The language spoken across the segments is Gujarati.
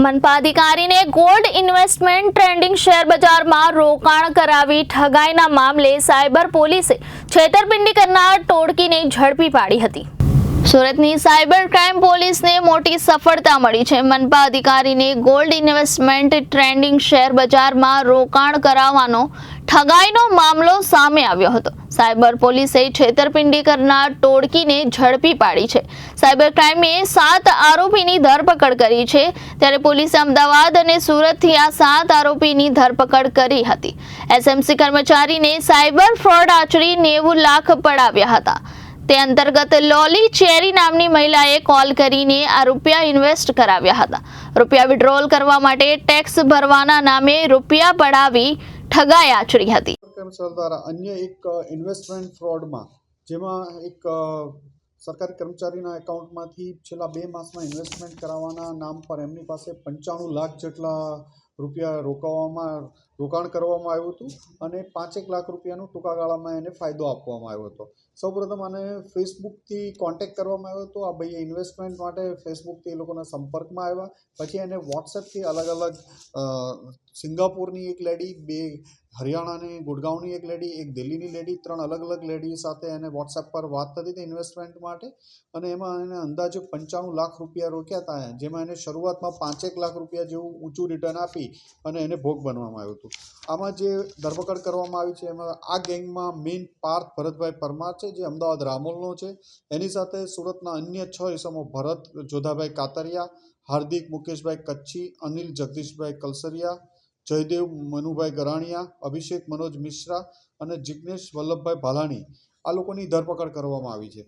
મનપા અધિકારીને ગોલ્ડ ઇન્વેસ્ટમેન્ટ ટ્રેન્ડિંગ શેર બજારમાં રોકાણ કરાવી ઠગાઈના મામલે સાયબર પોલીસે છેતરપિંડી કરનાર ટોળકીને ઝડપી પાડી હતી। સુરતની સાયબર ક્રાઇમ પોલીસને મોટી સફળતા મળી છે। મનપા અધિકારીને ગોલ્ડ ઇન્વેસ્ટમેન્ટ ટ્રેન્ડિંગ શેર બજારમાં રોકાણ કરાવવાનો ઠગાઈનો મામલો સામે આવ્યો હતો। સાયબર પોલીસે છેતરપિંડી કરનાર ટોળકીને ઝડપી પાડી છે। સાયબર ક્રાઇમે 7 આરોપીની ધરપકડ કરી છે, ત્યારે પોલીસે અમદાવાદ અને સુરતથી આ 7 આરોપીની ધરપકડ કરી હતી। એસએમસી કર્મચારીને સાયબર ફ્રોડ આચરી 90 લાખ પડાવ્યા હતા। તે અંતર્ગત લોલી ચેરી નામની મહિલાએ કોલ કરીને આ રૂપિયા ઇન્વેસ્ટ કરાવ્યા હતા। રૂપિયા વિડ્રોલ કરવા માટે ટેક્સ ભરવાના નામે રૂપિયા પડાવી ઠગાઈ આચરી હતી। દ્વારા અન્ય એક ઇન્વેસ્ટમેન્ટ ફ્રોડમાં જેમાં એક સરકારી કર્મચારીના એકાઉન્ટમાંથી છેલ્લા 2 માસમાં ઇન્વેસ્ટમેન્ટ કરાવવાના નામ પર એમની પાસે 95 લાખ જેટલા રૂપિયા રોકાણ કરવામાં આવ્યું હતું અને 5 લાખ રૂપિયાનું ટૂંકા ગાળામાં એને ફાયદો આપવામાં આવ્યો હતો। સૌપ્રથમ આને ફેસબુકથી કોન્ટેક્ટ કરવામાં આવ્યો હતો। આ ભાઈએ ઇન્વેસ્ટમેન્ટ માટે ફેસબુકથી એ લોકોના સંપર્કમાં આવ્યા, પછી એને વોટ્સએપથી અલગ અલગ સિંગાપુરની એક લેડી, 2 હરિયાણાની ગુડગાંવની એક લેડી, એક દિલ્હીની લેડી, 3 અલગ અલગ લેડી સાથે એને વોટ્સએપ પર વાત થતી હતી ઇન્વેસ્ટમેન્ટ માટે, અને એમાં એને અંદાજે 95 લાખ રૂપિયા રોક્યા હતા, જેમાં એને શરૂઆતમાં 5 લાખ રૂપિયા જેવું ઊંચું રિટર્ન આપી અને એને ભોગ બનવામાં આવ્યું હતું। આમાં જે ધરપકડ કરવામાં આવી છે એમાં આ ગેંગમાં મેઇન પાર્થ ભરતભાઈ પરમાર છે, જે અમદાવાદ રામોલનો છે। એની સાથે સુરતના અન્ય 6 ઇસમો ભરત જોધાભાઈ કાતરિયા, હાર્દિક મુકેશભાઈ કચ્છી, અનિલ જગદીશભાઈ કલસરિયા, જયદેવ મનુભાઈ ગરાણીયા, અભિષેક મનોજ મિશ્રા અને જિગ્નેશ વલ્લભભાઈ ભાલાણી, આ લોકોની ધરપકડ કરવામાં આવી છે।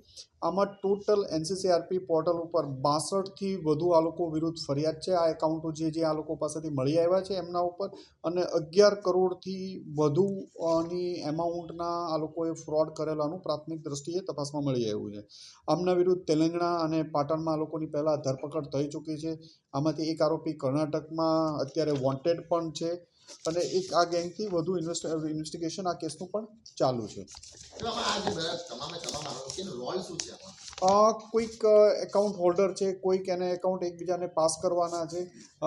આમાં ટોટલ એનસીસીઆરપી પોર્ટલ ઉપર 62થી વધુ આ લોકો વિરુદ્ધ ફરિયાદ છે। આ એકાઉન્ટો જે આ લોકો પાસેથી મળી આવ્યા છે એમના ઉપર, અને 11 કરોડથી વધુની એમાઉન્ટના આ લોકોએ ફ્રોડ કરેલાનું પ્રાથમિક દ્રષ્ટિએ તપાસમાં મળી આવ્યું છે। આમના વિરુદ્ધ તેલંગાણા અને પાટણમાં આ લોકોની પહેલાં ધરપકડ થઈ ચૂકી છે। આમાંથી એક આરોપી કર્ણાટકમાં અત્યારે વોન્ટેડ પણ છે, અને એક આ ગેંગથી વધુ ઇન્વેસ્ટિગેશન આ કેસનું પણ ચાલુ છે। કોઈક એકાઉન્ટ હોલ્ડર છે, કોઈક એને એકાઉન્ટ એકબીજાને પાસ કરવાના છે,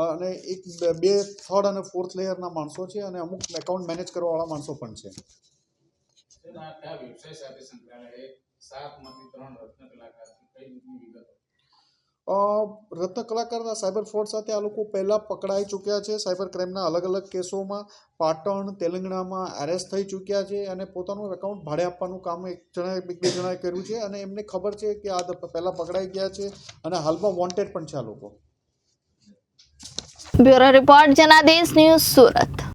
અને એક 2 થર્ડ અને ફોર્થ લેયરના માણસો છે, અને અમુક એકાઉન્ટ મેનેજ કરવાવાળા માણસો પણ છે। રત્ન કલાકારના સાયબર ફ્રોડ સાથે આ લોકો પહેલાં પકડાઈ ચૂક્યા છે। સાયબર ક્રાઇમના અલગ અલગ કેસોમાં પાટણ, તેલંગાણામાં એરેસ્ટ થઈ ચૂક્યા છે, અને પોતાનું એકાઉન્ટ ભાડે આપવાનું કામ બે જણાએ કર્યું છે, અને એમને ખબર છે કે આ પહેલાં પકડાઈ ગયા છે, અને હાલમાં વોન્ટેડ પણ છે આ લોકો। Bureau report Janadesh news Surat.